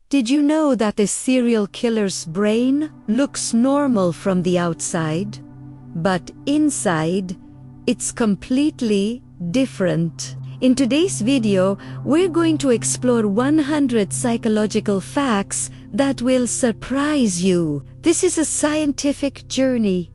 Did you know that the serial killer's brain looks normal from the outside, but inside, it's completely different? In today's video, we're going to explore 100 psychological facts that will surprise you. This is a scientific journey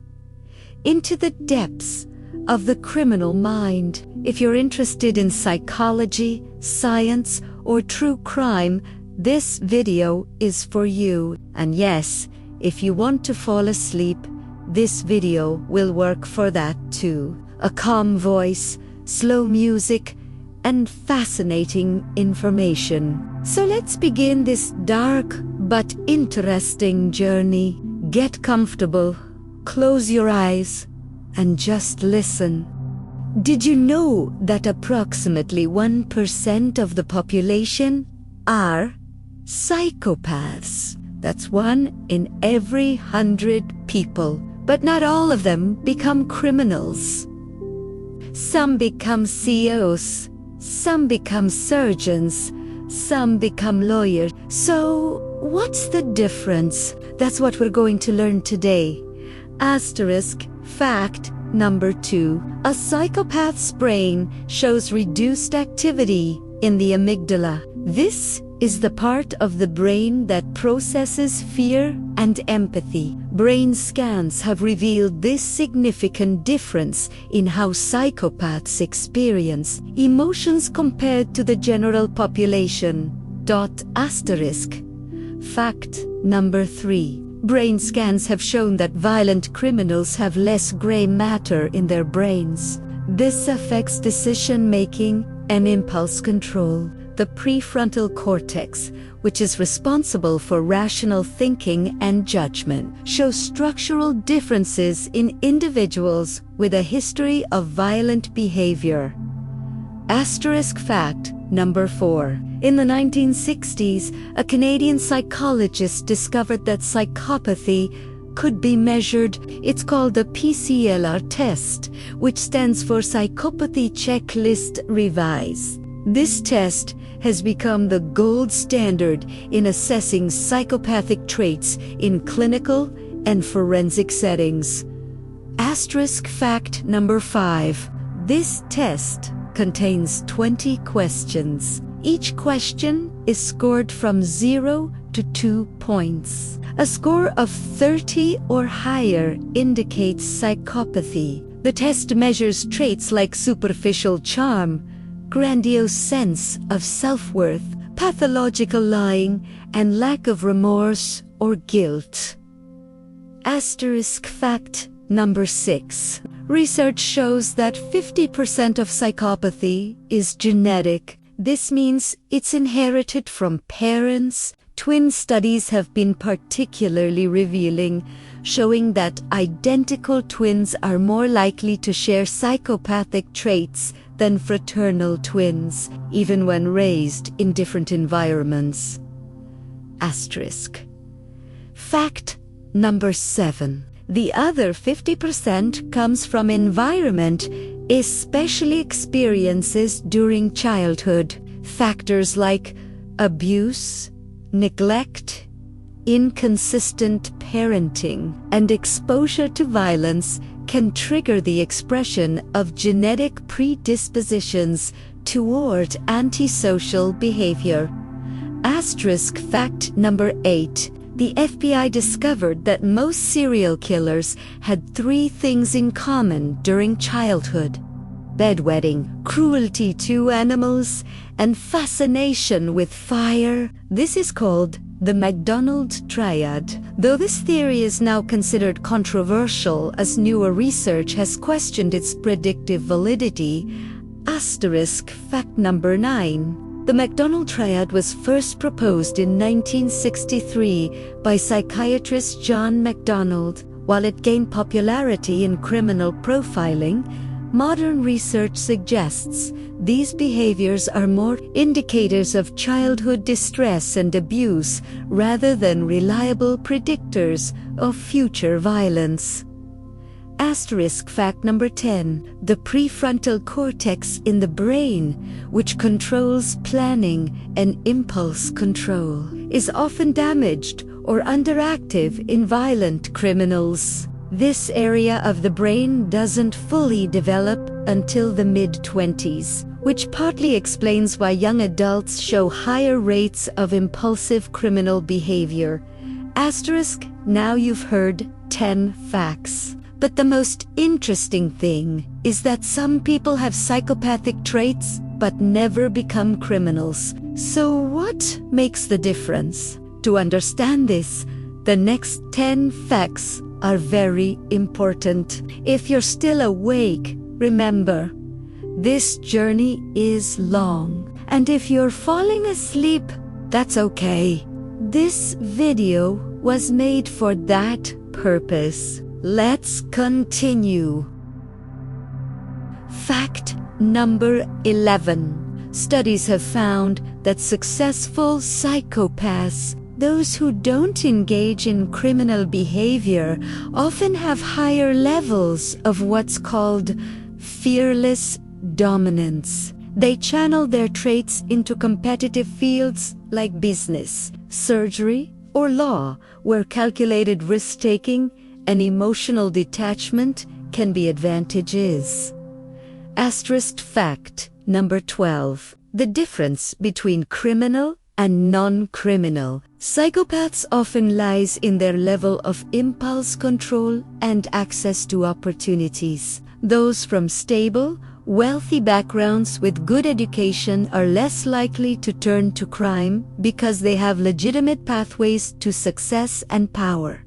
into the depths of the criminal mind. If you're interested in psychology, science, or true crime, this video is for you. And yes, if you want to fall asleep, this video will work for that too. A calm voice, slow music, and fascinating information. So let's begin this dark but interesting journey. Get comfortable, close your eyes, and just listen. Did you know that approximately 1% of the population are psychopaths? That's 1 in every 100 people. But not all of them become criminals. Some become CEOs, some become surgeons, some become lawyers. So, what's the difference? That's what we're going to learn today. Asterisk fact number 2. A psychopath's brain shows reduced activity in the amygdala. This is the part of the brain that processes fear and empathy. Brain scans have revealed this significant difference in how psychopaths experience emotions compared to the general population. Asterisk fact number 3. Brain scans have shown that violent criminals have less gray matter in their brains. This affects decision-making and impulse control. The prefrontal cortex, which is responsible for rational thinking and judgment, shows structural differences in individuals with a history of violent behavior. Asterisk fact number 4. In the 1960s, a Canadian psychologist discovered that psychopathy could be measured. It's called the PCLR test, which stands for Psychopathy Checklist Revised. This test has become the gold standard in assessing psychopathic traits in clinical and forensic settings. Asterisk fact number 5. This test contains 20 questions. Each question is scored from 0 to 2 points. A score of 30 or higher indicates psychopathy. The test measures traits like superficial charm, grandiose sense of self-worth, pathological lying, and lack of remorse or guilt. Asterisk fact number 6. Research shows that 50% of psychopathy is genetic. This means it's inherited from parents. Twin studies have been particularly revealing, showing that identical twins are more likely to share psychopathic traits than fraternal twins, even when raised in different environments. Asterisk fact number 7. The other 50% comes from environment, especially experiences during childhood. Factors like abuse, neglect, inconsistent parenting, and exposure to violence can trigger the expression of genetic predispositions toward antisocial behavior. Asterisk fact number 8. The FBI discovered that most serial killers had 3 things in common during childhood: bedwetting, cruelty to animals, and fascination with fire. This is called the McDonald triad. Though this theory is now considered controversial as newer research has questioned its predictive validity. Asterisk fact number 9. The McDonald triad was first proposed in 1963 by psychiatrist John MacDonald. While it gained popularity in criminal profiling, modern research suggests these behaviors are more indicators of childhood distress and abuse rather than reliable predictors of future violence. Asterisk fact number 10. The prefrontal cortex in the brain, which controls planning and impulse control, is often damaged or underactive in violent criminals. This area of the brain doesn't fully develop until the mid-20s, which partly explains why young adults show higher rates of impulsive criminal behavior. Asterisk, now you've heard 10 facts. But the most interesting thing is that some people have psychopathic traits but never become criminals. So what makes the difference? To understand this, the next 10 facts are very important. If you're still awake, remember, this journey is long. And if you're falling asleep, that's okay. This video was made for that purpose. Let's continue. Fact number 11. Studies have found that successful psychopaths, those who don't engage in criminal behavior, often have higher levels of what's called fearless dominance. They channel their traits into competitive fields like business, surgery, or law, where calculated risk-taking and emotional detachment can be advantages. Asterisk fact number 12. The difference between criminal and non-criminal. Psychopaths often lies in their level of impulse control and access to opportunities. Those from stable, wealthy backgrounds with good education are less likely to turn to crime because they have legitimate pathways to success and power.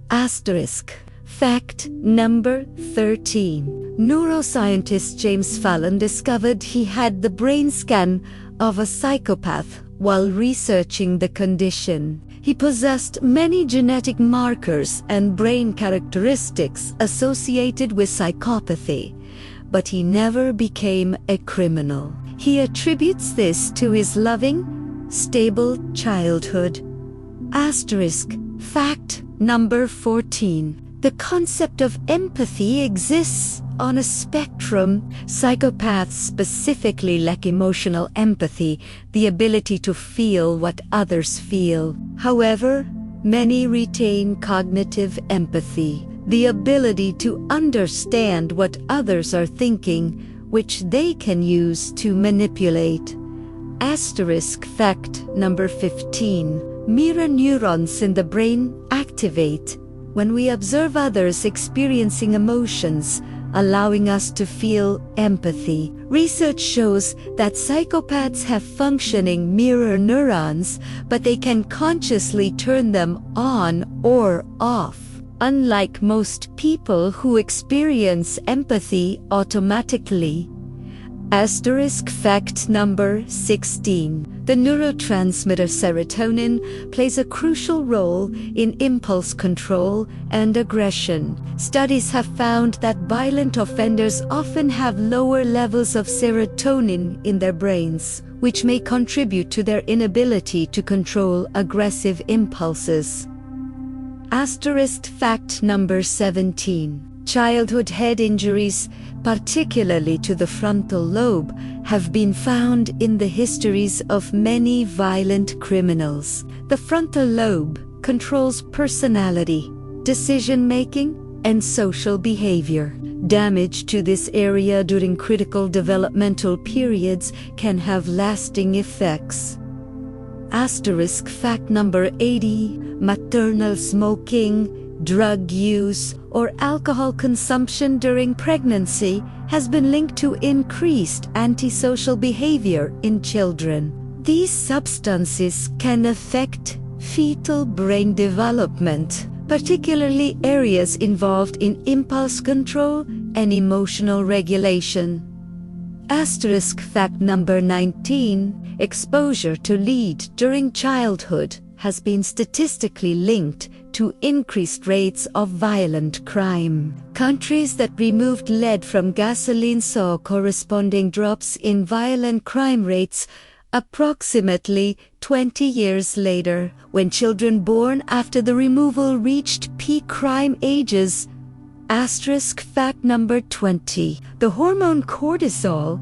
Asterisk. Fact number 13. Neuroscientist James Fallon discovered he had the brain scan of a psychopath while researching the condition. He possessed many genetic markers and brain characteristics associated with psychopathy, but he never became a criminal. He attributes this to his loving, stable childhood. Asterisk. Fact number 14. The concept of empathy exists on a spectrum. Psychopaths specifically lack emotional empathy, the ability to feel what others feel. However, many retain cognitive empathy, the ability to understand what others are thinking, which they can use to manipulate. Asterisk. Fact number 15. Mirror neurons in the brain activate when we observe others experiencing emotions, allowing us to feel empathy. Research shows that psychopaths have functioning mirror neurons, but they can consciously turn them on or off. Unlike most people who experience empathy automatically. Asterisk. Fact number 16. The neurotransmitter serotonin plays a crucial role in impulse control and aggression. Studies have found that violent offenders often have lower levels of serotonin in their brains, which may contribute to their inability to control aggressive impulses. Asterisk. Fact number 17. Childhood head injuries, particularly to the frontal lobe, have been found in the histories of many violent criminals. The frontal lobe controls personality, decision-making, and social behavior. Damage to this area during critical developmental periods can have lasting effects. Asterisk. Fact number 80. Maternal smoking, drug use, or alcohol consumption during pregnancy has been linked to increased antisocial behavior in children. These substances can affect fetal brain development, particularly areas involved in impulse control and emotional regulation. Asterisk. Fact number 19. Exposure to lead during childhood has been statistically linked to increased rates of violent crime. Countries that removed lead from gasoline saw corresponding drops in violent crime rates approximately 20 years later. When children born after the removal reached peak crime ages. Asterisk. Fact number 20. The hormone cortisol,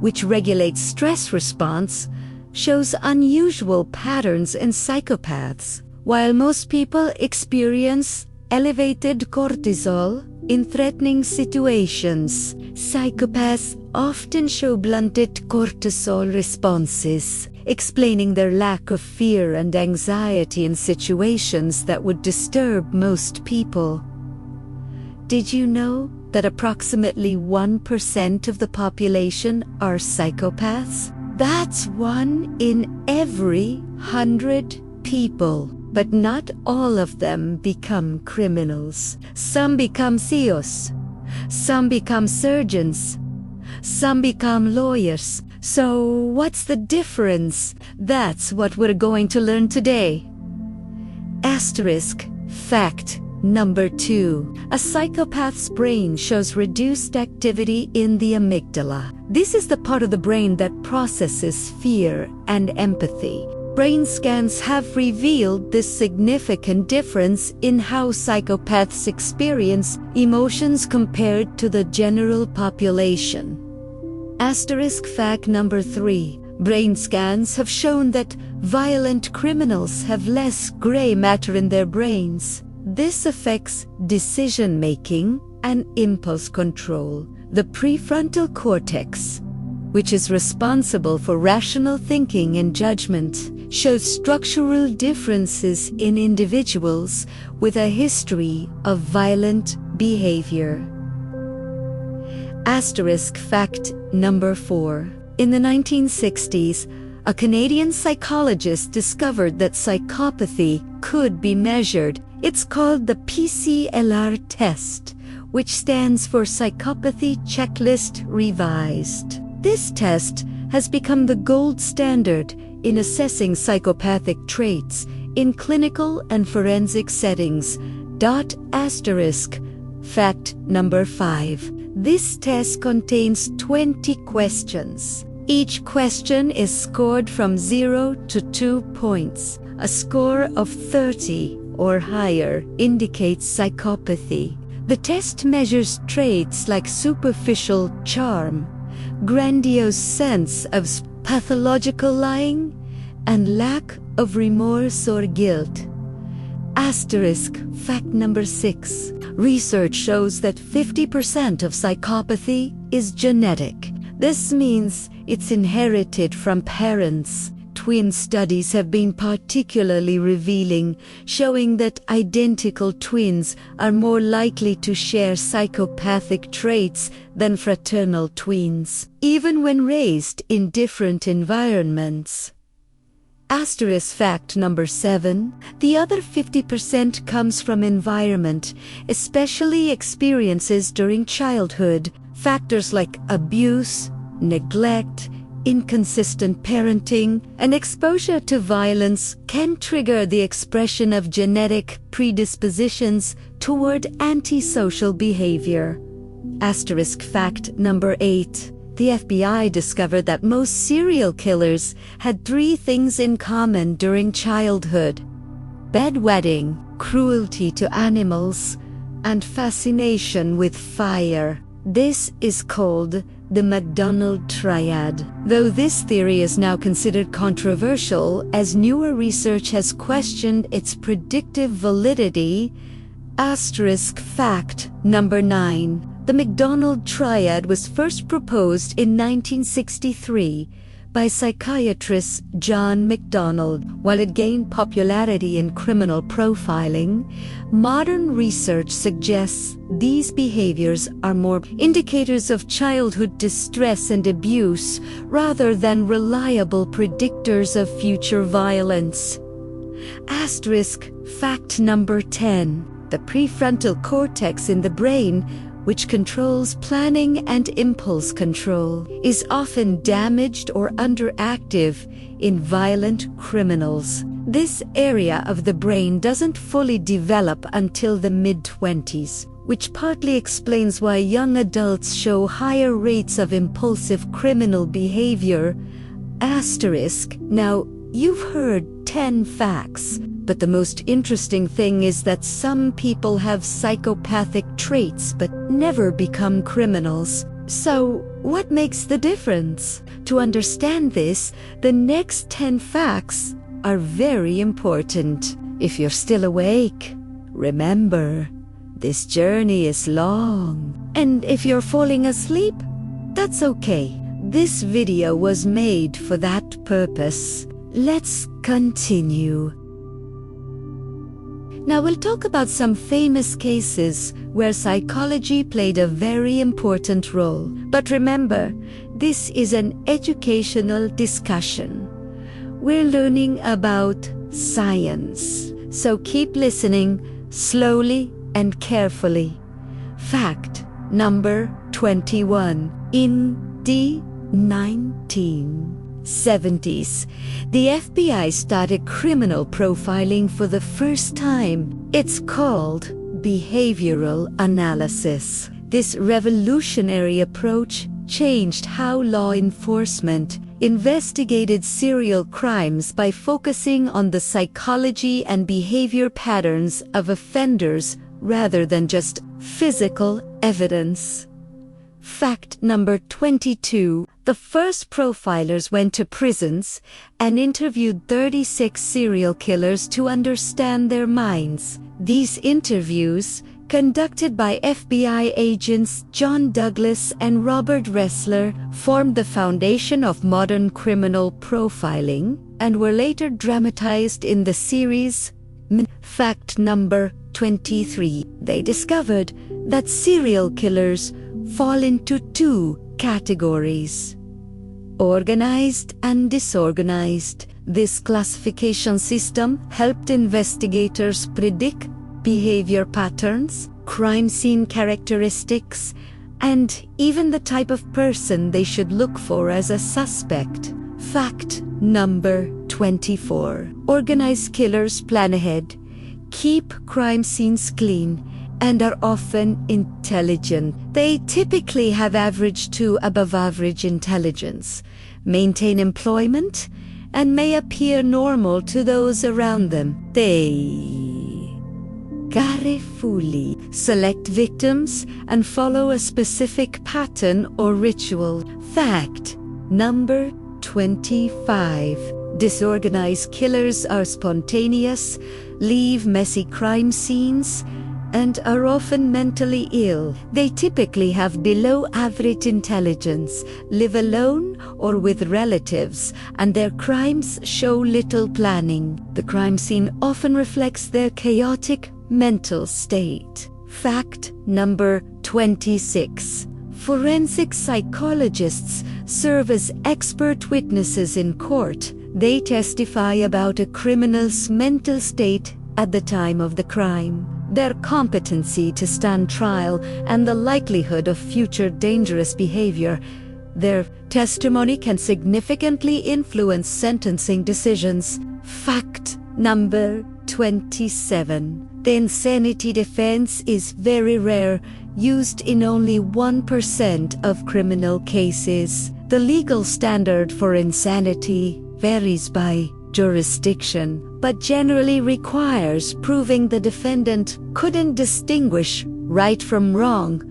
which regulates stress response, shows unusual patterns in psychopaths. While most people experience elevated cortisol in threatening situations, psychopaths often show blunted cortisol responses, explaining their lack of fear and anxiety in situations that would disturb most people. Did you know that approximately 1% of the population are psychopaths? That's 1 in every 100 people. But not all of them become criminals. Some become CEOs. Some become surgeons. Some become lawyers. So what's the difference? That's what we're going to learn today. Asterisk. Fact number 2. A psychopath's brain shows reduced activity in the amygdala. This is the part of the brain that processes fear and empathy. Brain scans have revealed this significant difference in how psychopaths experience emotions compared to the general population. Asterisk fact number 3. Brain scans have shown that violent criminals have less gray matter in their brains. This affects decision-making and impulse control. The prefrontal cortex, which is responsible for rational thinking and judgment, shows structural differences in individuals with a history of violent behavior. Asterisk fact number 4. In the 1960s, a Canadian psychologist discovered that psychopathy could be measured. It's called the PCLR test, which stands for Psychopathy Checklist Revised. This test has become the gold standard in assessing psychopathic traits in clinical and forensic settings. Asterisk fact number 5. This test contains 20 questions. Each question is scored from 0 to 2 points. A score of 30 or higher indicates psychopathy. The test measures traits like superficial charm, grandiose sense of pathological lying, and lack of remorse or guilt. Asterisk fact number 6. Research shows that 50% of psychopathy is genetic. This means it's inherited from parents. Twin studies have been particularly revealing, showing that identical twins are more likely to share psychopathic traits than fraternal twins, even when raised in different environments. Asterisk fact number 7. The other 50% comes from environment, especially experiences during childhood. Factors like abuse, neglect, inconsistent parenting, and exposure to violence can trigger the expression of genetic predispositions toward antisocial behavior. Asterisk fact number 8. The FBI discovered that most serial killers had 3 things in common during childhood: bedwetting, cruelty to animals, and fascination with fire. This is called the McDonald triad. Though this theory is now considered controversial as newer research has questioned its predictive validity. Asterisk fact number 9. The McDonald triad was first proposed in 1963 by psychiatrist John MacDonald. While it gained popularity in criminal profiling, modern research suggests these behaviors are more indicators of childhood distress and abuse rather than reliable predictors of future violence. Asterisk fact number 10. The prefrontal cortex in the brain, which controls planning and impulse control, is often damaged or underactive in violent criminals. This area of the brain doesn't fully develop until the mid-20s, which partly explains why young adults show higher rates of impulsive criminal behavior. Asterisk. Now, you've heard 10 facts. But the most interesting thing is that some people have psychopathic traits but never become criminals. So, what makes the difference? To understand this, the next 10 facts are very important. If you're still awake, remember, this journey is long. And if you're falling asleep, that's okay. This video was made for that purpose. Let's continue. Now we'll talk about some famous cases where psychology played a very important role. But remember, this is an educational discussion. We're learning about science. So keep listening slowly and carefully. Fact number 21. In the 1970s, the FBI started criminal profiling for the first time. It's called behavioral analysis. This revolutionary approach changed how law enforcement investigated serial crimes by focusing on the psychology and behavior patterns of offenders rather than just physical evidence. Fact number 22. The first profilers went to prisons and interviewed 36 serial killers to understand their minds. These interviews, conducted by FBI agents John Douglas and Robert Ressler, formed the foundation of modern criminal profiling and were later dramatized in the series. Fact number 23. They discovered that serial killers fall into two categories: organized and disorganized. This classification system helped investigators predict behavior patterns, crime scene characteristics, and even the type of person they should look for as a suspect. Fact number 24. Organized killers plan ahead, keep crime scenes clean, and are often intelligent. They typically have average to above average intelligence, maintain employment, and may appear normal to those around them. They carefully select victims and follow a specific pattern or ritual. Fact number 25. Disorganized killers are spontaneous, leave messy crime scenes, and are often mentally ill. They typically have below average intelligence, live alone or with relatives, and their crimes show little planning. The crime scene often reflects their chaotic mental state. Fact number 26. Forensic psychologists serve as expert witnesses in court. They testify about a criminal's mental state at the time of the crime, their competency to stand trial, and the likelihood of future dangerous behavior. Their testimony can significantly influence sentencing decisions. Fact number 27. The insanity defense is very rare, used in only 1% of criminal cases. The legal standard for insanity varies by jurisdiction, but generally requires proving the defendant couldn't distinguish right from wrong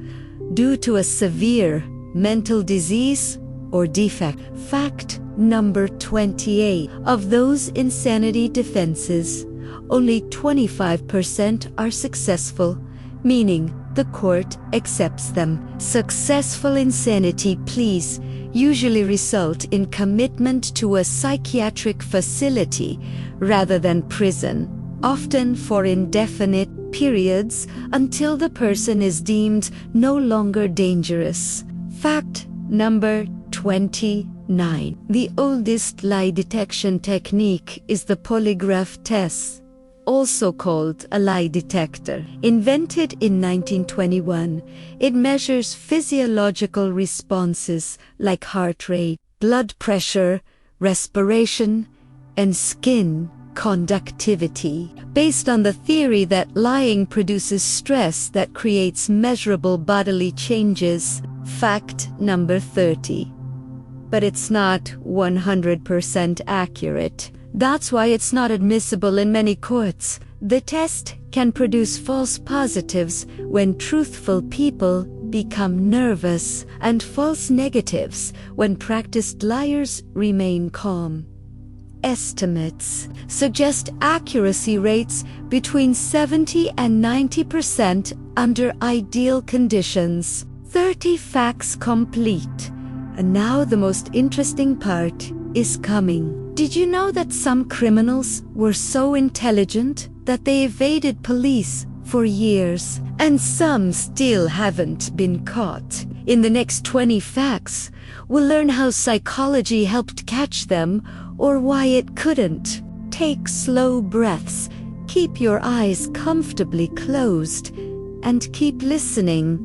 due to a severe mental disease or defect. Fact number 28. Of those insanity defenses, only 25% are successful, meaning the court accepts them. Successful insanity pleas usually result in commitment to a psychiatric facility rather than prison, often for indefinite periods until the person is deemed no longer dangerous. Fact number 29. The oldest lie detection technique is the polygraph test, also called a lie detector. Invented in 1921, it measures physiological responses like heart rate, blood pressure, respiration, and skin conductivity, based on the theory that lying produces stress that creates measurable bodily changes. Fact number 30. But it's not 100% accurate. That's why it's not admissible in many courts. The test can produce false positives when truthful people become nervous, and false negatives when practiced liars remain calm. Estimates suggest accuracy rates between 70 and 90% under ideal conditions. 30 facts complete. And now the most interesting part is coming. Did you know that some criminals were so intelligent that they evaded police for years, and some still haven't been caught? In the next 20 facts, we'll learn how psychology helped catch them or why it couldn't. Take slow breaths, keep your eyes comfortably closed, and keep listening.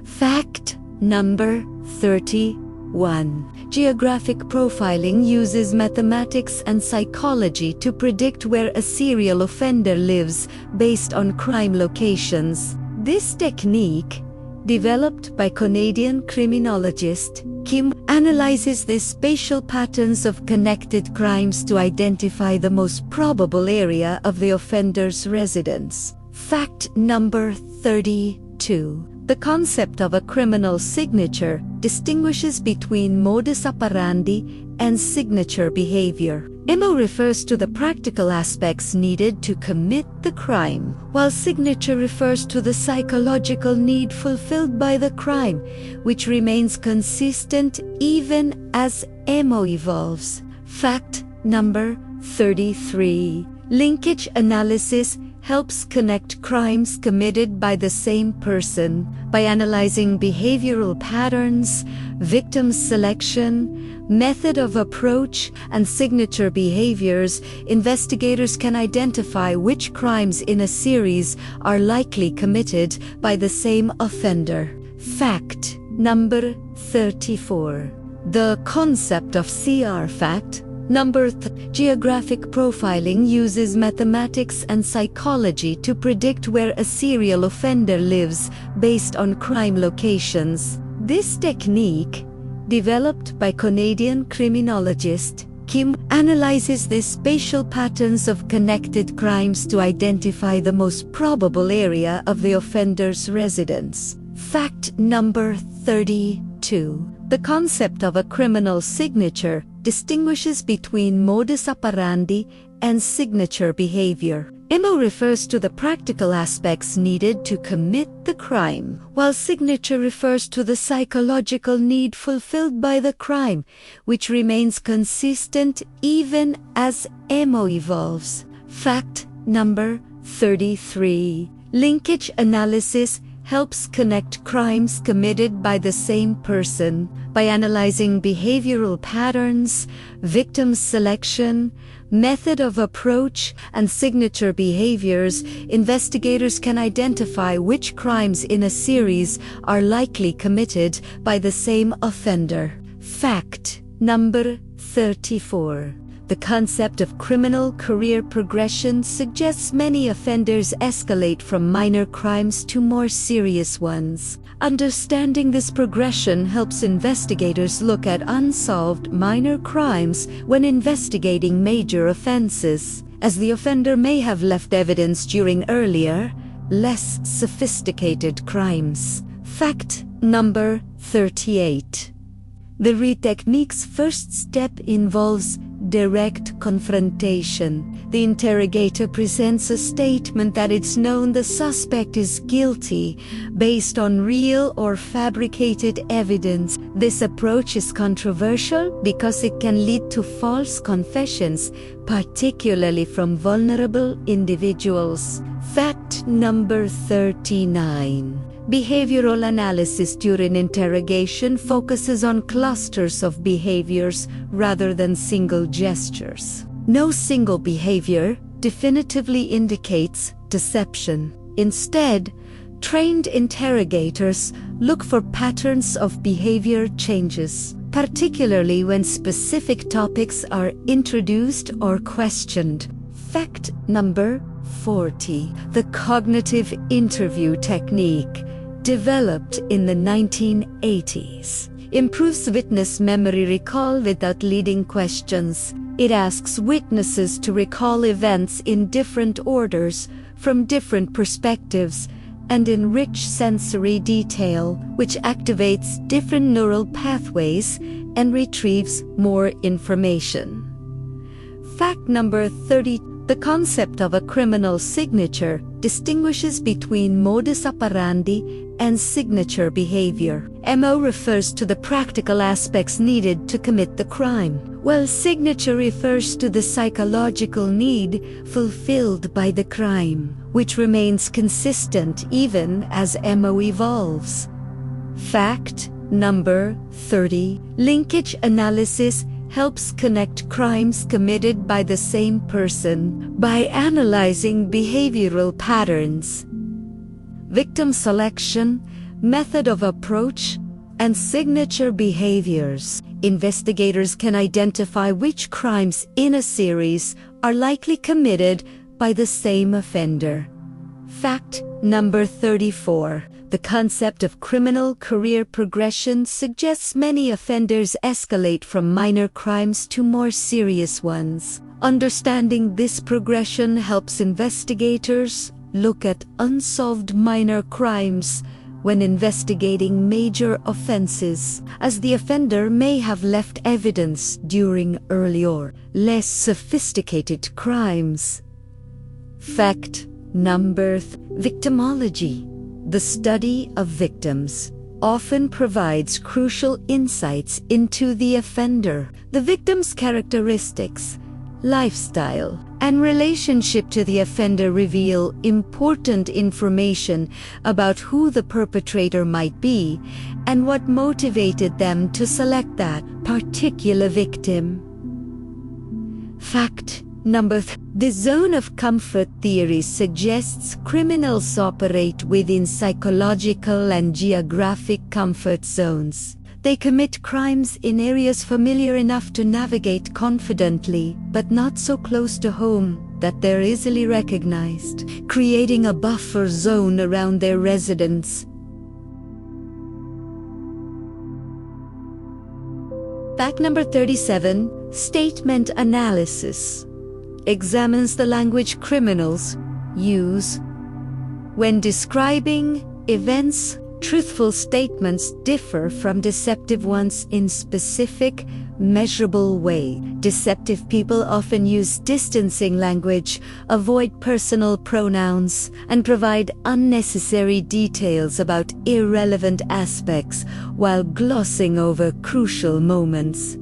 Fact number 31. Geographic profiling uses mathematics and psychology to predict where a serial offender lives based on crime locations. This technique, developed by Canadian criminologist Kim, analyzes the spatial patterns of connected crimes to identify the most probable area of the offender's residence. Fact number 32. The concept of a criminal signature distinguishes between modus operandi and signature behavior. MO refers to the practical aspects needed to commit the crime, while signature refers to the psychological need fulfilled by the crime, which remains consistent even as MO evolves. Fact number 33. Linkage analysis helps connect crimes committed by the same person. By analyzing behavioral patterns, victim selection, method of approach, and signature behaviors, investigators can identify which crimes in a series are likely committed by the same offender. Fact number 34. The concept of CR fact. Geographic profiling uses mathematics and psychology to predict where a serial offender lives based on crime locations. This technique, developed by Canadian criminologist Kim, analyzes the spatial patterns of connected crimes to identify the most probable area of the offender's residence. Fact number 32. The concept of a criminal signature distinguishes between modus operandi and signature behavior. MO refers to the practical aspects needed to commit the crime, while signature refers to the psychological need fulfilled by the crime, which remains consistent even as MO evolves. Fact number 33. Linkage analysis helps connect crimes committed by the same person. By analyzing behavioral patterns, victim selection, method of approach, and signature behaviors, investigators can identify which crimes in a series are likely committed by the same offender. Fact number 34. The concept of criminal career progression suggests many offenders escalate from minor crimes to more serious ones. Understanding this progression helps investigators look at unsolved minor crimes when investigating major offenses, as the offender may have left evidence during earlier, less sophisticated crimes. Fact number 38. The RE technique's first step involves direct confrontation. The interrogator presents a statement that it's known the suspect is guilty based on real or fabricated evidence. This approach is controversial because it can lead to false confessions, particularly from vulnerable individuals. Fact number 39. Behavioral analysis during interrogation focuses on clusters of behaviors rather than single gestures. No single behavior definitively indicates deception. Instead, trained interrogators look for patterns of behavior changes, particularly when specific topics are introduced or questioned. Fact number 40. The cognitive interview technique, developed in the 1980s, improves witness memory recall without leading questions. It asks witnesses to recall events in different orders, from different perspectives, and enrich sensory detail, which activates different neural pathways and retrieves more information. Fact number 30. The concept of a criminal signature distinguishes between modus operandi and signature behavior. MO refers to the practical aspects needed to commit the crime, while signature refers to the psychological need fulfilled by the crime, which remains consistent even as MO evolves. Fact number 30. Linkage analysis helps connect crimes committed by the same person by analyzing behavioral patterns. Victim selection, method of approach, and signature behaviors. Investigators can identify which crimes in a series are likely committed by the same offender. Fact number 34. The concept of criminal career progression suggests many offenders escalate from minor crimes to more serious ones. Understanding this progression helps investigators look at unsolved minor crimes when investigating major offenses, as the offender may have left evidence during earlier, less sophisticated crimes. Fact number victimology. The study of victims often provides crucial insights into the offender. The victim's characteristics, lifestyle, and relationship to the offender reveal important information about who the perpetrator might be and what motivated them to select that particular victim. Fact number 3. The zone of comfort theory suggests criminals operate within psychological and geographic comfort zones. They commit crimes in areas familiar enough to navigate confidently, but not so close to home that they're easily recognized, creating a buffer zone around their residence. Fact number 37. Statement analysis examines the language criminals use when describing events. Truthful statements differ from deceptive ones in specific, measurable way. Deceptive people often use distancing language, avoid personal pronouns, and provide unnecessary details about irrelevant aspects while glossing over crucial moments.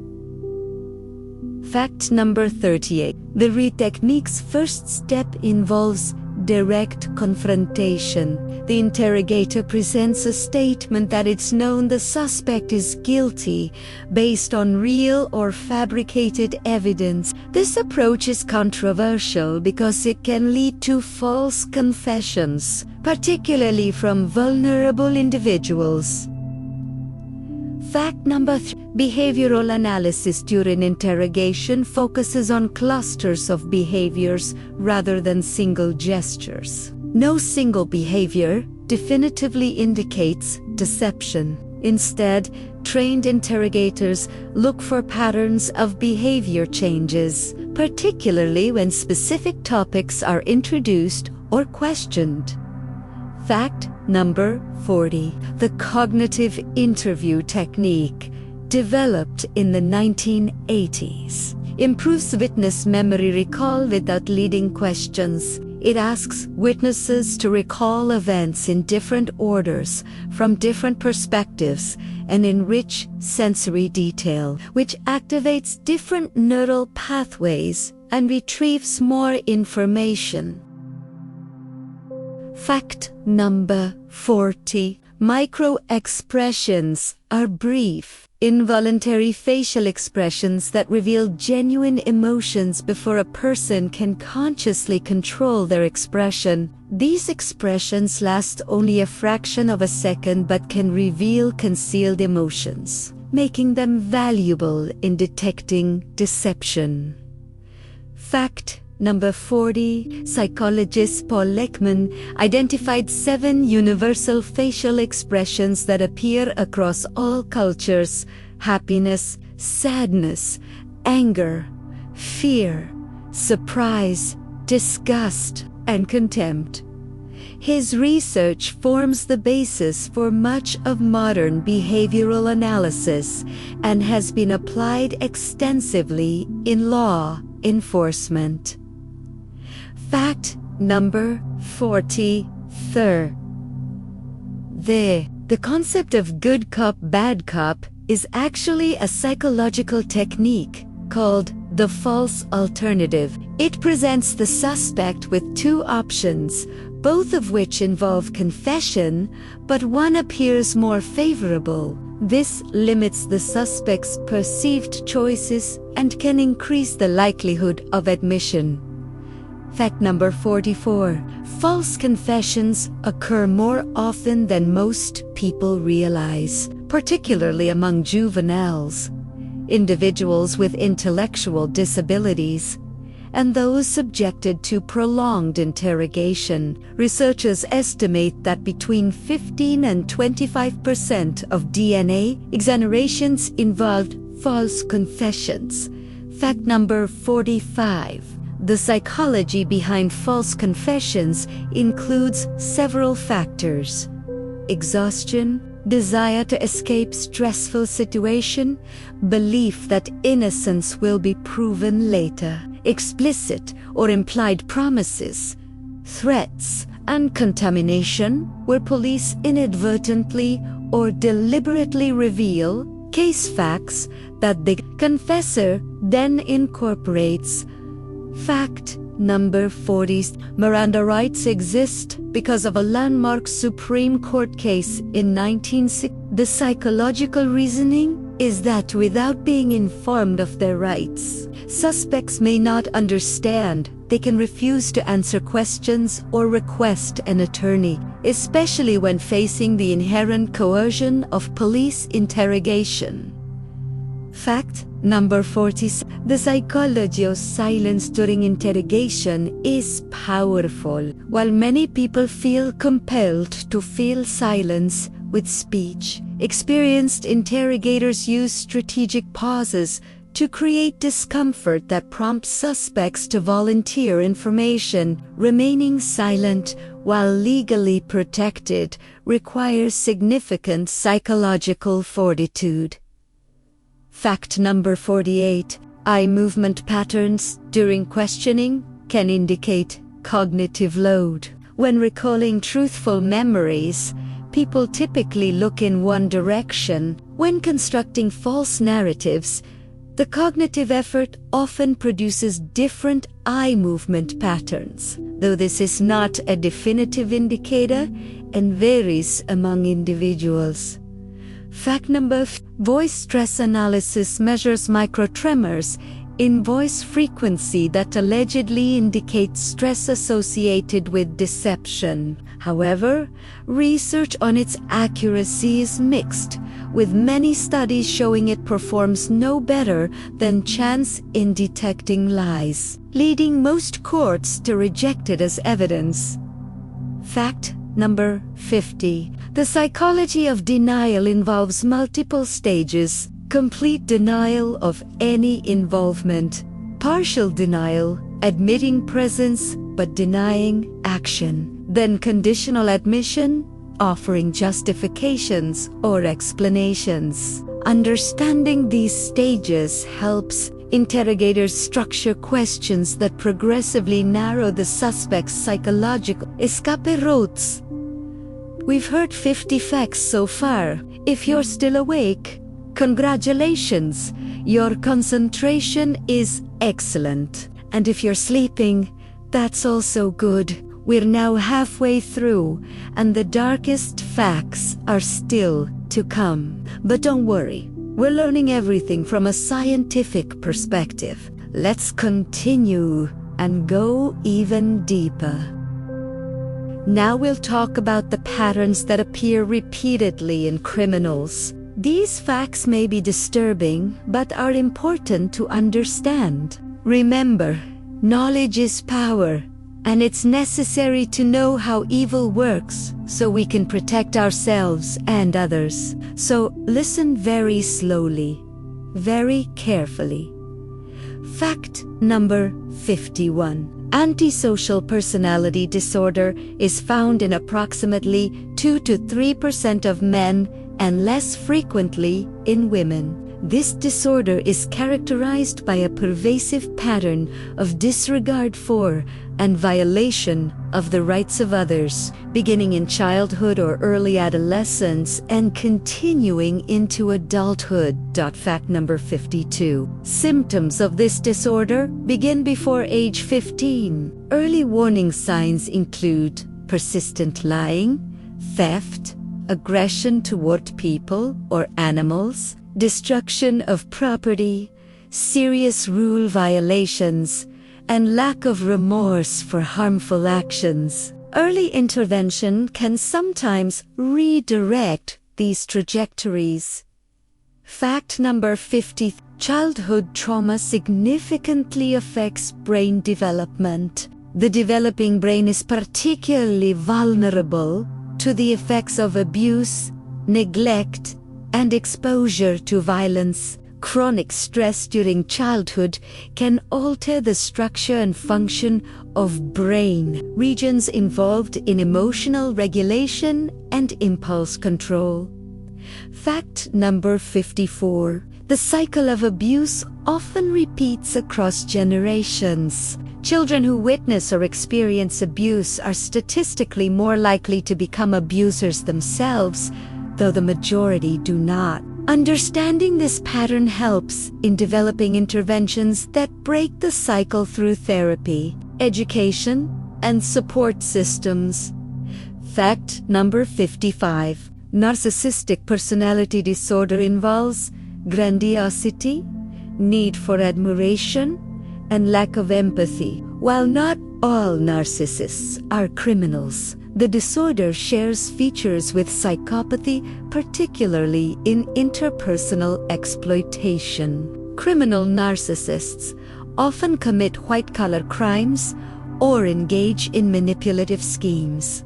Fact number 38. The RE technique's first step involves direct confrontation. The interrogator presents a statement that it's known the suspect is guilty based on real or fabricated evidence. This approach is controversial because it can lead to false confessions, particularly from vulnerable individuals. Fact number 3. Behavioral analysis during interrogation focuses on clusters of behaviors rather than single gestures. No single behavior definitively indicates deception. Instead, trained interrogators look for patterns of behavior changes, particularly when specific topics are introduced or questioned. Fact number 40. The cognitive interview technique, developed in the 1980s, improves witness memory recall without leading questions. It asks witnesses to recall events in different orders, from different perspectives, and enrich sensory detail, which activates different neural pathways and retrieves more information. Fact number 40. Micro-expressions are brief, involuntary facial expressions that reveal genuine emotions before a person can consciously control their expression. These expressions last only a fraction of a second but can reveal concealed emotions, making them valuable in detecting deception. Fact number 40. Psychologist Paul Lekman identified 7 universal facial expressions that appear across all cultures: happiness, sadness, anger, fear, surprise, disgust, and contempt. His research forms the basis for much of modern behavioral analysis and has been applied extensively in law enforcement. Fact number 43. The concept of good cop, bad cop is actually a psychological technique called the false alternative. It presents the suspect with two options, both of which involve confession, but one appears more favorable. This limits the suspect's perceived choices and can increase the likelihood of admission. Fact number 44. False confessions occur more often than most people realize, particularly among juveniles, individuals with intellectual disabilities, and those subjected to prolonged interrogation. Researchers estimate that between 15 and 25% of DNA exonerations involved false confessions. Fact number 45. The psychology behind false confessions includes several factors: exhaustion, desire to escape stressful situation, belief that innocence will be proven later, explicit or implied promises, threats, and contamination, where police inadvertently or deliberately reveal case facts that the confessor then incorporates. Fact number 40. Miranda rights exist because of a landmark Supreme Court case in 1960. The psychological reasoning is that without being informed of their rights, suspects may not understand. They can refuse to answer questions or request an attorney, especially when facing the inherent coercion of police interrogation. Fact number 40. The psychology of silence during interrogation is powerful. While many people feel compelled to fill silence with speech, experienced interrogators use strategic pauses to create discomfort that prompts suspects to volunteer information. Remaining silent while legally protected requires significant psychological fortitude. Fact number 48. Eye movement patterns during questioning can indicate cognitive load. When recalling truthful memories, people typically look in one direction. When constructing false narratives, the cognitive effort often produces different eye movement patterns, though this is not a definitive indicator and varies among individuals. Fact number 5. Voice stress analysis measures microtremors in voice frequency that allegedly indicate stress associated with deception. However, research on its accuracy is mixed, with many studies showing it performs no better than chance in detecting lies, leading most courts to reject it as evidence. Fact number 50. The psychology of denial involves multiple stages: complete denial of any involvement, partial denial, admitting presence but denying action, then conditional admission, offering justifications or explanations. Understanding these stages helps interrogators structure questions that progressively narrow the suspect's psychological escape routes. We've heard 50 facts so far. If you're still awake, congratulations! Your concentration is excellent. And if you're sleeping, that's also good. We're now halfway through, and the darkest facts are still to come. But don't worry, we're learning everything from a scientific perspective. Let's continue and go even deeper. Now we'll talk about the patterns that appear repeatedly in criminals. These facts may be disturbing, but are important to understand. Remember, knowledge is power, and it's necessary to know how evil works so we can protect ourselves and others. So listen very slowly, very carefully. Fact number 51. Antisocial personality disorder is found in approximately 2 to 3% of men and less frequently in women. This disorder is characterized by a pervasive pattern of disregard for and violation of the rights of others, beginning in childhood or early adolescence and continuing into adulthood. Fact number 52. Symptoms of this disorder begin before age 15. Early warning signs include persistent lying, theft, aggression toward people or animals, destruction of property, serious rule violations, and lack of remorse for harmful actions. Early intervention can sometimes redirect these trajectories. Fact number 50. Childhood trauma significantly affects brain development. The developing brain is particularly vulnerable to the effects of abuse, neglect, and exposure to violence. Chronic stress during childhood can alter the structure and function of brain regions involved in emotional regulation and impulse control. Fact number 54. The cycle of abuse often repeats across generations. Children who witness or experience abuse are statistically more likely to become abusers themselves, though the majority do not. Understanding this pattern helps in developing interventions that break the cycle through therapy, education, and support systems. Fact number 55. Narcissistic personality disorder involves grandiosity, need for admiration, and lack of empathy. While not all narcissists are criminals, the disorder shares features with psychopathy, particularly in interpersonal exploitation. Criminal narcissists often commit white-collar crimes or engage in manipulative schemes.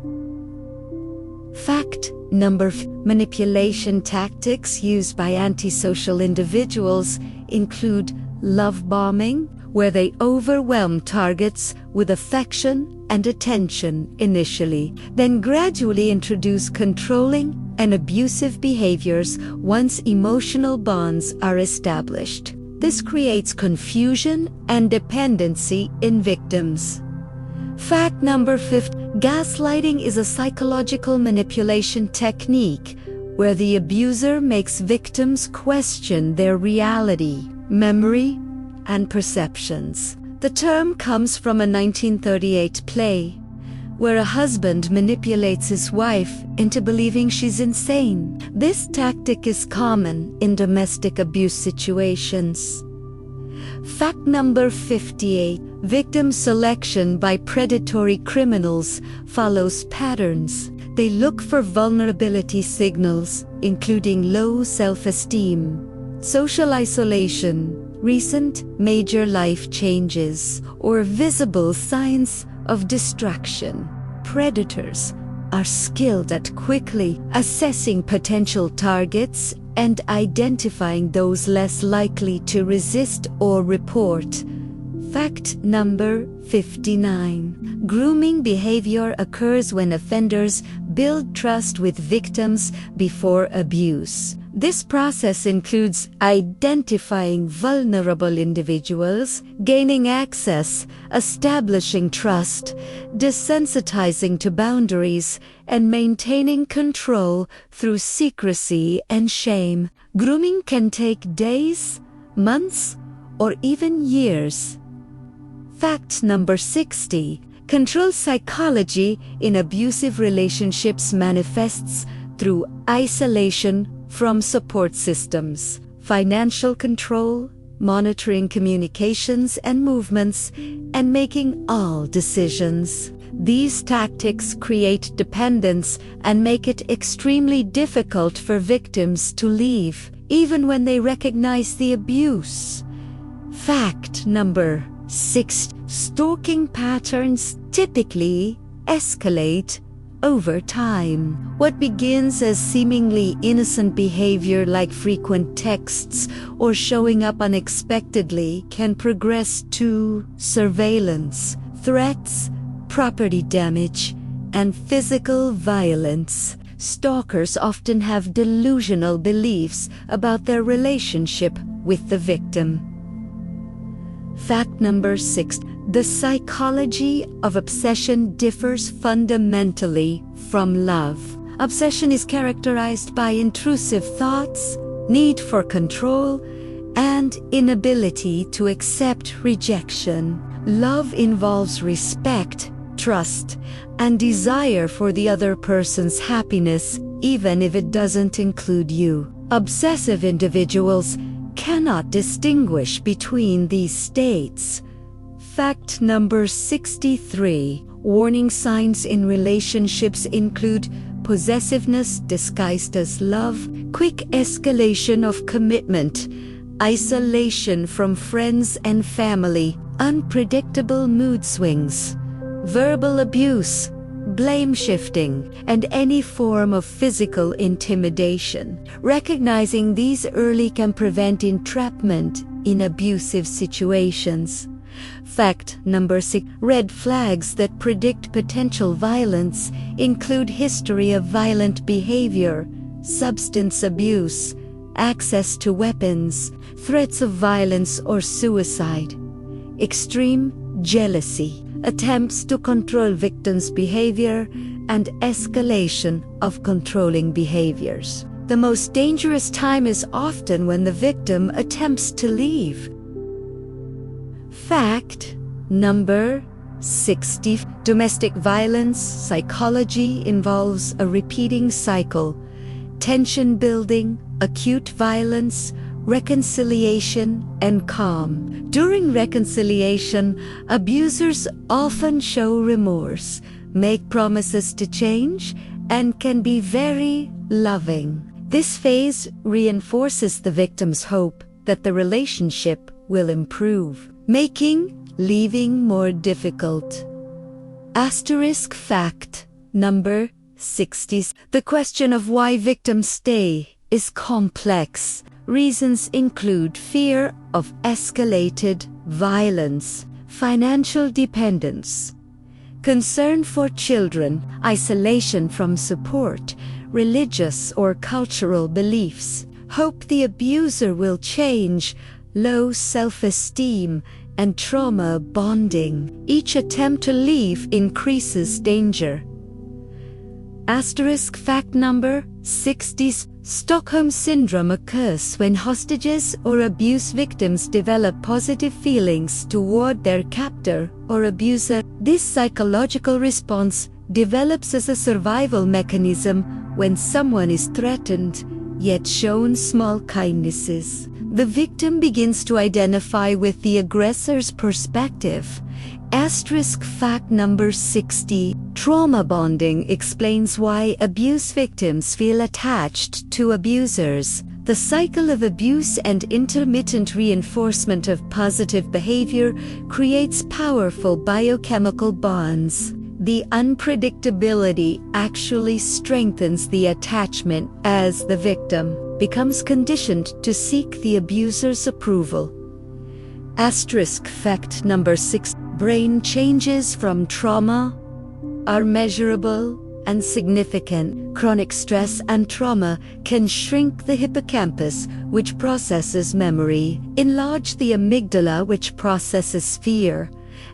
Fact number 5. Manipulation tactics used by antisocial individuals include love bombing, where they overwhelm targets with affection and attention initially, then gradually introduce controlling and abusive behaviors once emotional bonds are established. This creates confusion and dependency in victims. Fact number 5. Gaslighting is a psychological manipulation technique where the abuser makes victims question their reality, memory, and perceptions. The term comes from a 1938 play, where a husband manipulates his wife into believing she's insane. This tactic is common in domestic abuse situations. Fact number 58. Victim selection by predatory criminals follows patterns. They look for vulnerability signals, including low self-esteem, social isolation, recent major life changes, or visible signs of distraction. Predators are skilled at quickly assessing potential targets and identifying those less likely to resist or report. Fact number 59. Grooming behavior occurs when offenders build trust with victims before abuse. This process includes identifying vulnerable individuals, gaining access, establishing trust, desensitizing to boundaries, and maintaining control through secrecy and shame. Grooming can take days, months, or even years. Fact number 60. Control psychology in abusive relationships manifests through isolation from support systems, financial control, monitoring communications and movements, and making all decisions. These tactics create dependence and make it extremely difficult for victims to leave, even when they recognize the abuse. Fact number 6. Stalking patterns typically escalate over time. What begins as seemingly innocent behavior like frequent texts or showing up unexpectedly can progress to surveillance, threats, property damage, and physical violence. Stalkers often have delusional beliefs about their relationship with the victim. Fact number 6. The psychology of obsession differs fundamentally from love. Obsession is characterized by intrusive thoughts, need for control, and inability to accept rejection. Love involves respect, trust, and desire for the other person's happiness, even if it doesn't include you. Obsessive individuals cannot distinguish between these states. Fact number 63. Warning signs in relationships include possessiveness disguised as love, quick escalation of commitment, isolation from friends and family, unpredictable mood swings, verbal abuse, blame shifting, and any form of physical intimidation. Recognizing these early can prevent entrapment in abusive situations. Fact number 6. Red flags that predict potential violence include history of violent behavior, substance abuse, access to weapons, threats of violence or suicide, extreme jealousy, attempts to control victims' behavior, and escalation of controlling behaviors. The most dangerous time is often when the victim attempts to leave. Fact number 60. Domestic violence psychology involves a repeating cycle: tension building, acute violence, reconciliation, and calm. During reconciliation, abusers often show remorse, make promises to change, and can be very loving. This phase reinforces the victim's hope that the relationship will improve, making leaving more difficult. Asterisk fact number 60. The question of why victims stay is complex. Reasons include fear of escalated violence, financial dependence, concern for children, isolation from support, religious or cultural beliefs, hope the abuser will change, low self-esteem, and trauma bonding. Each attempt to leave increases danger. Asterisk fact number 60. Stockholm Syndrome occurs when hostages or abuse victims develop positive feelings toward their captor or abuser. This psychological response develops as a survival mechanism when someone is threatened, yet shown small kindnesses. The victim begins to identify with the aggressor's perspective. Asterisk fact number 60. Trauma bonding explains why abuse victims feel attached to abusers. The cycle of abuse and intermittent reinforcement of positive behavior creates powerful biochemical bonds. The unpredictability actually strengthens the attachment as the victim becomes conditioned to seek the abuser's approval. Asterisk fact number 6. Brain changes from trauma are measurable and significant. Chronic stress and trauma can shrink the hippocampus, which processes memory, enlarge the amygdala, which processes fear,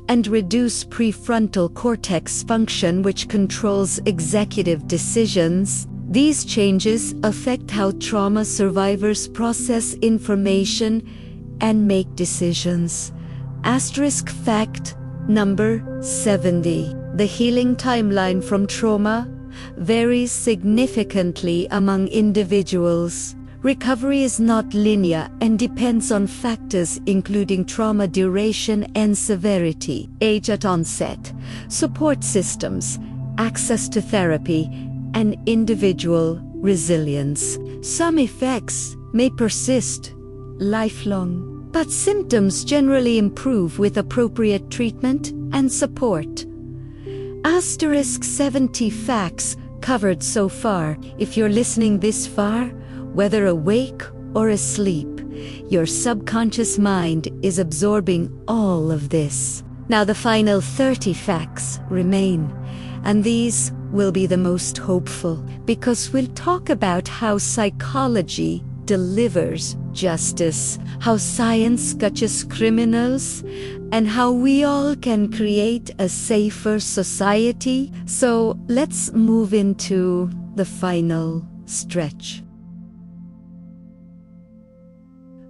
and reduce prefrontal cortex function, which controls executive decisions. These changes affect how trauma survivors process information and make decisions. Asterisk fact number 70. The healing timeline from trauma varies significantly among individuals. Recovery is not linear and depends on factors including trauma duration and severity, age at onset, support systems, access to therapy, and individual resilience. Some effects may persist lifelong, but symptoms generally improve with appropriate treatment and support. Asterisk 70 facts covered so far. If you're listening this far, whether awake or asleep, your subconscious mind is absorbing all of this. Now the final 30 facts remain, and these will be the most hopeful, because we'll talk about how psychology delivers justice, how science catches criminals, and how we all can create a safer society. So let's move into the final stretch.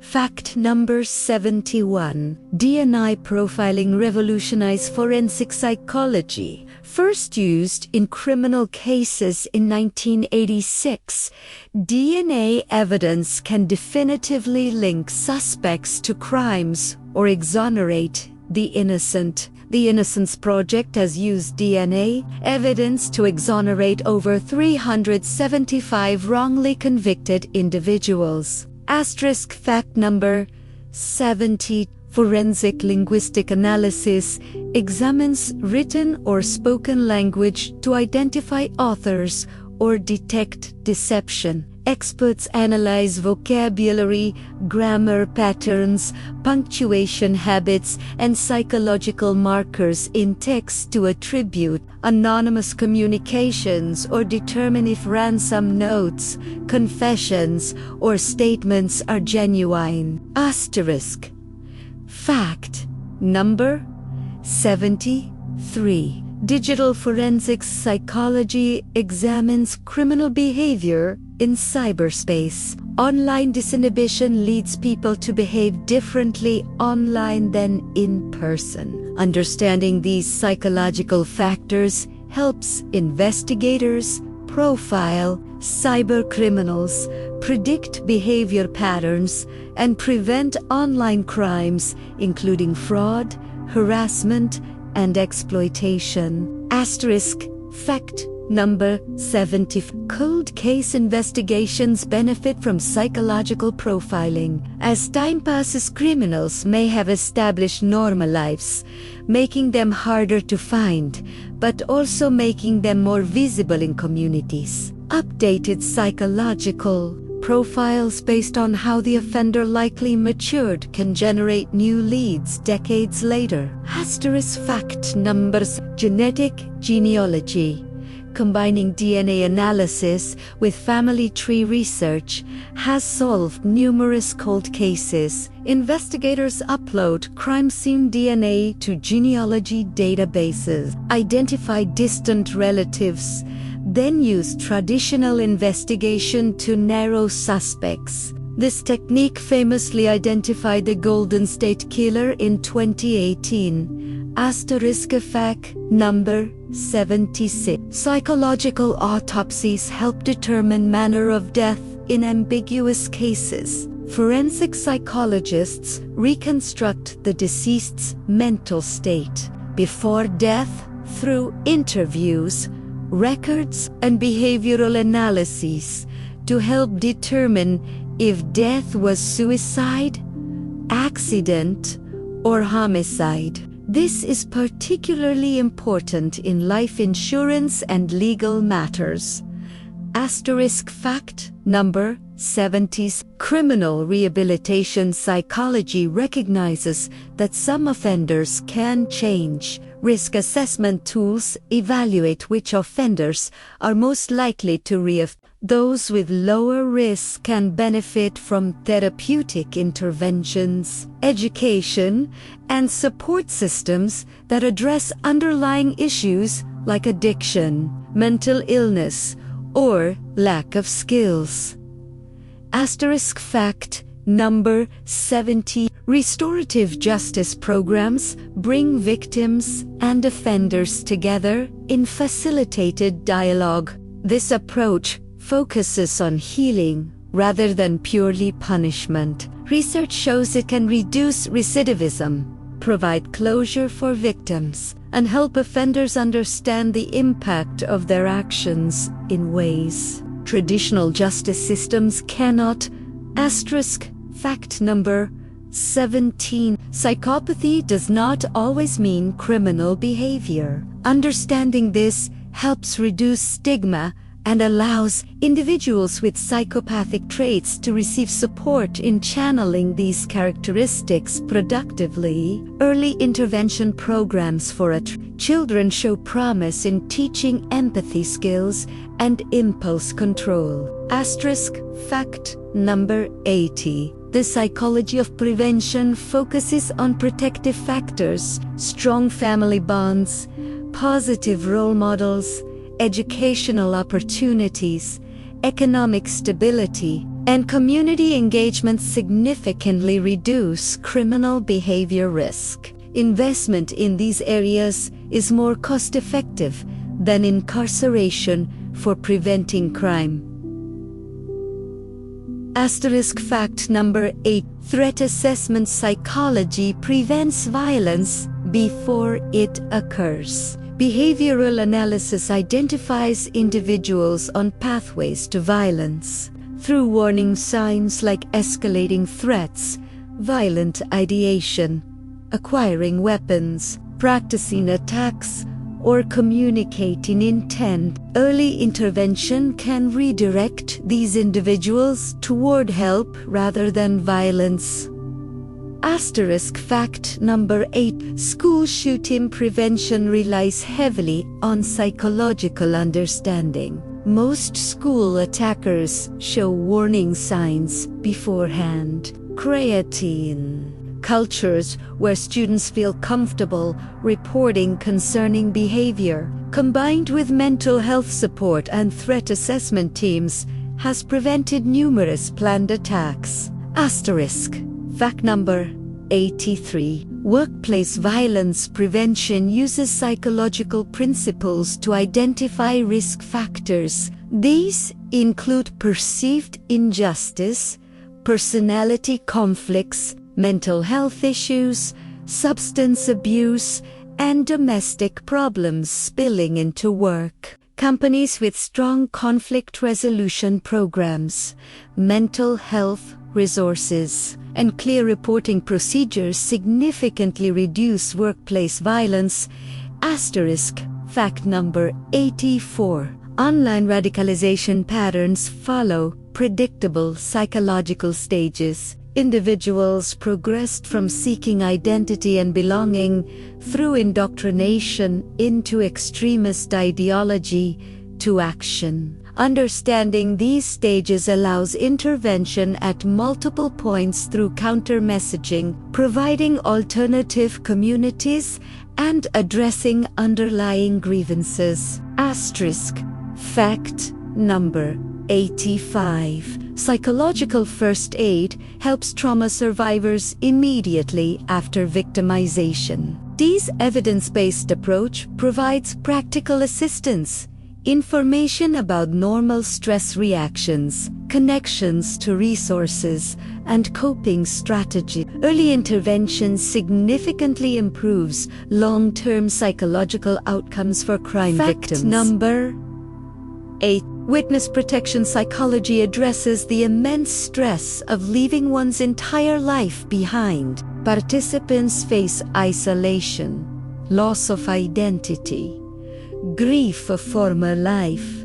Fact number 71. DNA profiling revolutionized forensic psychology. First used in criminal cases in 1986, DNA evidence can definitively link suspects to crimes or exonerate the innocent. The Innocence Project has used DNA evidence to exonerate over 375 wrongly convicted individuals. Asterisk fact number 70. Forensic linguistic analysis examines written or spoken language to identify authors or detect deception. Experts analyze vocabulary, grammar patterns, punctuation habits, and psychological markers in text to attribute anonymous communications or determine if ransom notes, confessions, or statements are genuine. Asterisk. Fact number 73. Digital forensics psychology examines criminal behavior in cyberspace. Online disinhibition leads people to behave differently online than in person. Understanding these psychological factors helps investigators profile cybercriminals, predict behavior patterns, and prevent online crimes, including fraud, harassment, and exploitation. Asterisk. Fact number 70. Cold case investigations benefit from psychological profiling. As time passes, criminals may have established normal lives, making them harder to find, but also making them more visible in communities. Updated psychological profiles based on how the offender likely matured can generate new leads decades later. Asterisk fact numbers. Genetic genealogy. Combining DNA analysis with family tree research has solved numerous cold cases. Investigators upload crime scene DNA to genealogy databases, identify distant relatives, then use traditional investigation to narrow suspects. This technique famously identified the Golden State Killer in 2018. Asterisk fact number 76. Psychological autopsies help determine manner of death in ambiguous cases. Forensic psychologists reconstruct the deceased's mental state before death through interviews, records, and behavioral analyses to help determine if death was suicide, accident, or homicide. This is particularly important in life insurance and legal matters. Asterisk fact number 70. Criminal rehabilitation psychology recognizes that some offenders can change. Risk assessment tools evaluate which offenders are most likely to reoffend. Those with lower risk can benefit from therapeutic interventions, education, and support systems that address underlying issues like addiction, mental illness, or lack of skills. Asterisk fact number 70. Restorative justice programs bring victims and offenders together in facilitated dialogue. This approach focuses on healing rather than purely punishment. Research shows it can reduce recidivism, provide closure for victims, and help offenders understand the impact of their actions in ways traditional justice systems cannot. Asterisk fact number 17. Psychopathy does not always mean criminal behavior. Understanding this helps reduce stigma and allows individuals with psychopathic traits to receive support in channeling these characteristics productively. Early intervention programs for children show promise in teaching empathy skills and impulse control. Fact number 80. The psychology of prevention focuses on protective factors, strong family bonds, positive role models, educational opportunities, economic stability, and community engagement significantly reduce criminal behavior risk. Investment in these areas is more cost-effective than incarceration for preventing crime. Fact number 8. Threat assessment psychology prevents violence before it occurs. Behavioral analysis identifies individuals on pathways to violence through warning signs like escalating threats, violent ideation, acquiring weapons, practicing attacks, or communicating intent. Early intervention can redirect these individuals toward help rather than violence. Fact number 8. School shooting prevention relies heavily on psychological understanding. Most school attackers show warning signs beforehand. Creating cultures where students feel comfortable reporting concerning behavior, combined with mental health support and threat assessment teams, has prevented numerous planned attacks. Fact number 83. Workplace violence prevention uses psychological principles to identify risk factors. These include perceived injustice, personality conflicts, mental health issues, substance abuse, and domestic problems spilling into work. Companies with strong conflict resolution programs, mental health resources, and clear reporting procedures significantly reduce workplace violence. Fact number 84. Online radicalization patterns follow predictable psychological stages. Individuals progressed from seeking identity and belonging through indoctrination into extremist ideology to action. Understanding these stages allows intervention at multiple points through counter-messaging, providing alternative communities, and addressing underlying grievances. Fact number 85. Psychological first aid helps trauma survivors immediately after victimization. This evidence-based approach provides practical assistance, information about normal stress reactions, connections to resources, and coping strategies. Early intervention significantly improves long-term psychological outcomes for crime victims. Fact number 8. Witness protection psychology addresses the immense stress of leaving one's entire life behind. Participants face isolation, loss of identity, grief of former life,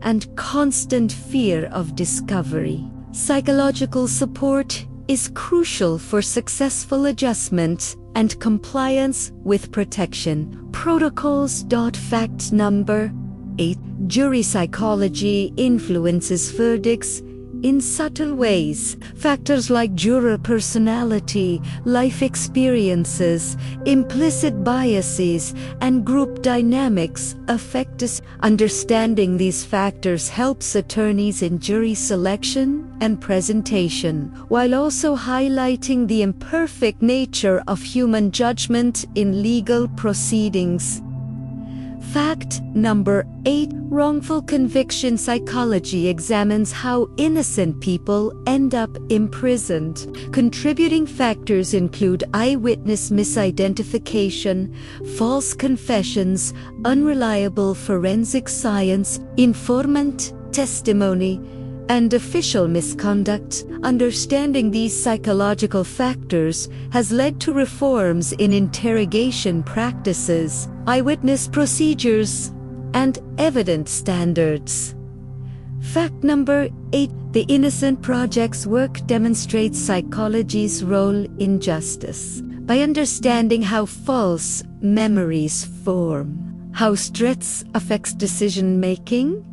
and constant fear of discovery. Psychological support is crucial for successful adjustment and compliance with protection protocols. Fact number 8. Jury psychology influences verdicts in subtle ways. Factors like juror personality, life experiences, implicit biases, and group dynamics affect us. Understanding these factors helps attorneys in jury selection and presentation, while also highlighting the imperfect nature of human judgment in legal proceedings. Fact number 8. Wrongful conviction psychology examines how innocent people end up imprisoned. Contributing factors include eyewitness misidentification, false confessions, unreliable forensic science, informant testimony, and official misconduct. Understanding these psychological factors has led to reforms in interrogation practices, eyewitness procedures, and evidence standards. Fact number 8. The Innocent Project's work demonstrates psychology's role in justice. By understanding how false memories form, how stress affects decision-making,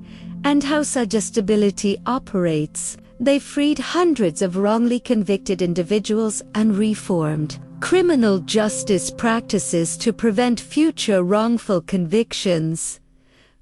and how suggestibility operates, they freed hundreds of wrongly convicted individuals and reformed criminal justice practices to prevent future wrongful convictions.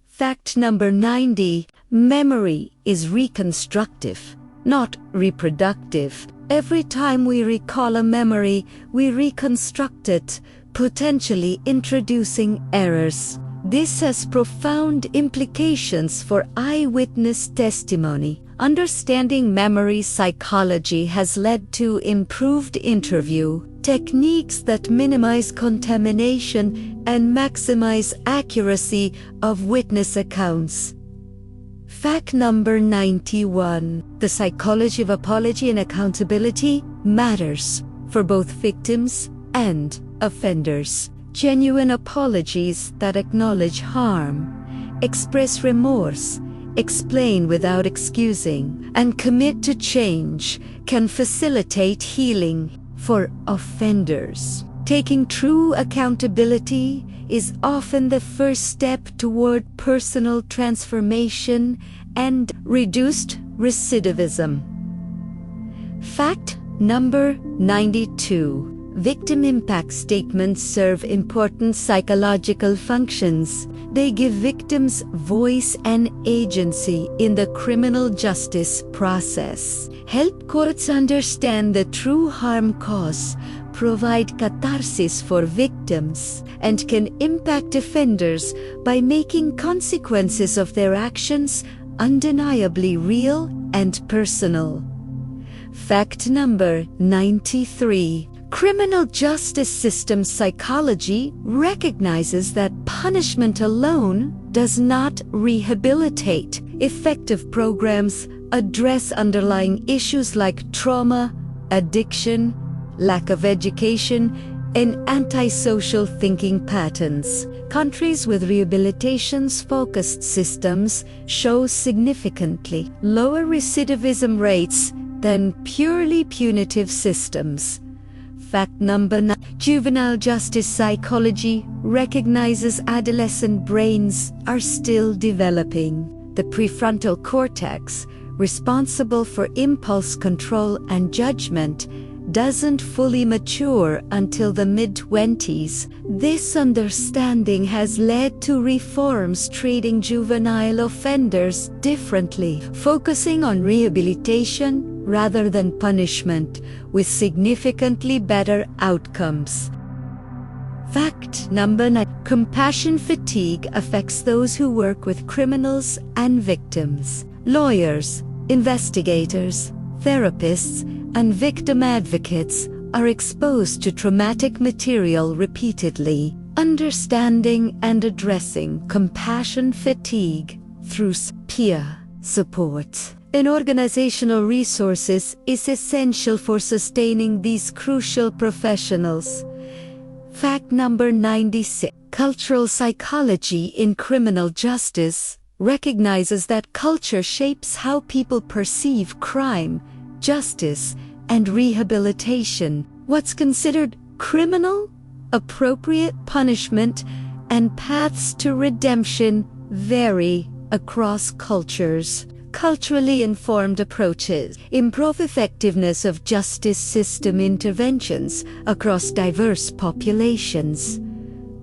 Fact number 90. Memory is reconstructive, not reproductive. Every time we recall a memory, we reconstruct it, potentially introducing errors. This has profound implications for eyewitness testimony. Understanding memory psychology has led to improved interview techniques that minimize contamination and maximize accuracy of witness accounts. Fact number 91. The psychology of apology and accountability matters for both victims and offenders. Genuine apologies that acknowledge harm, express remorse, explain without excusing, and commit to change can facilitate healing for offenders. Taking true accountability is often the first step toward personal transformation and reduced recidivism. Fact number 92. Victim impact statements serve important psychological functions. They give victims voice and agency in the criminal justice process, help courts understand the true harm caused, provide catharsis for victims, and can impact offenders by making consequences of their actions undeniably real and personal. Fact number 93. Criminal justice system psychology recognizes that punishment alone does not rehabilitate. Effective programs address underlying issues like trauma, addiction, lack of education, and antisocial thinking patterns. Countries with rehabilitations-focused systems show significantly lower recidivism rates than purely punitive systems. Fact number 9. Juvenile justice psychology recognizes adolescent brains are still developing. The prefrontal cortex, responsible for impulse control and judgment, doesn't fully mature until the mid-20s. This understanding has led to reforms treating juvenile offenders differently, focusing on rehabilitation rather than punishment, with significantly better outcomes. Fact number 9. Compassion fatigue affects those who work with criminals and victims. Lawyers, investigators, therapists, and victim advocates are exposed to traumatic material repeatedly. Understanding and addressing compassion fatigue through peer support and organizational resources is essential for sustaining these crucial professionals. Fact number 96. Cultural psychology in criminal justice recognizes that culture shapes how people perceive crime, justice, and rehabilitation. What's considered criminal, appropriate punishment, and paths to redemption vary across cultures. Culturally informed approaches improve effectiveness of justice system interventions across diverse populations.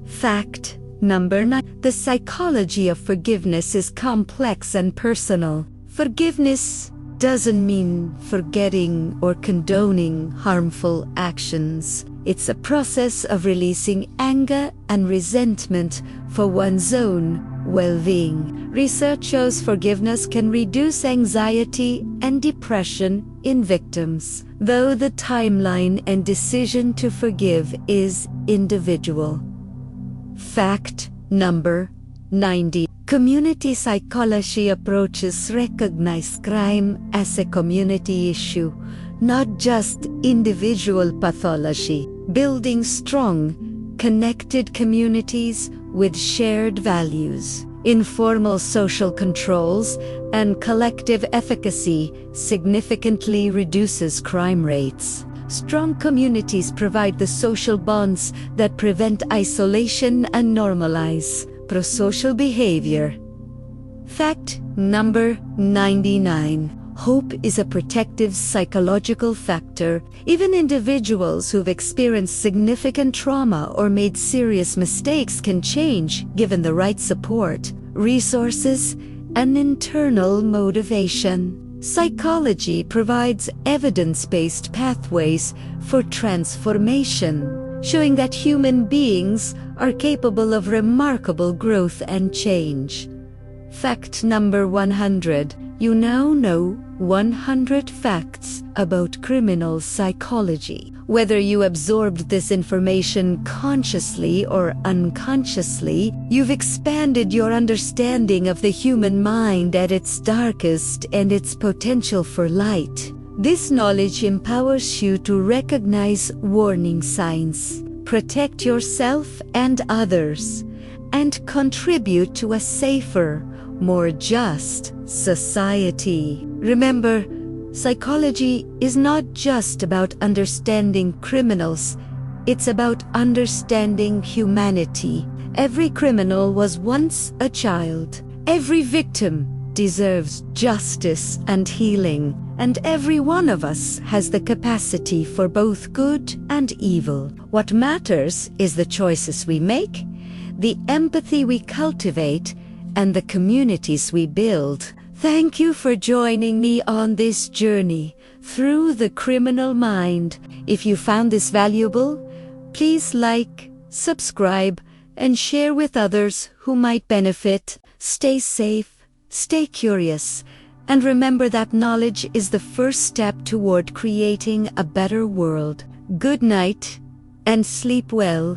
Fact number 9. The psychology of forgiveness is complex and personal. Forgiveness doesn't mean forgetting or condoning harmful actions. It's a process of releasing anger and resentment for one's own well-being. Research shows forgiveness can reduce anxiety and depression in victims, though the timeline and decision to forgive is individual. Fact number 90. Community psychology approaches recognize crime as a community issue, not just individual pathology. Building strong, connected communities with shared values Informal social controls and collective efficacy significantly reduces crime rates. Strong communities provide the social bonds that prevent isolation and normalize prosocial behavior. Fact number 99. Hope is a protective psychological factor. Even individuals who've experienced significant trauma or made serious mistakes can change given the right support, resources, and internal motivation. Psychology provides evidence-based pathways for transformation, showing that human beings are capable of remarkable growth and change. Fact number 100. You now know 100 facts about criminal psychology. Whether you absorbed this information consciously or unconsciously, you've expanded your understanding of the human mind at its darkest and its potential for light. This knowledge empowers you to recognize warning signs, protect yourself and others, and contribute to a safer, more just society. Remember, psychology is not just about understanding criminals, it's about understanding humanity. Every criminal was once a child. Every victim deserves justice and healing, and every one of us has the capacity for both good and evil. What matters is the choices we make, the empathy we cultivate, and the communities we build. Thank you for joining me on this journey through the criminal mind. If you found this valuable, please like, subscribe, and share with others who might benefit. Stay safe, stay curious, and remember that knowledge is the first step toward creating a better world. Good night, and sleep well.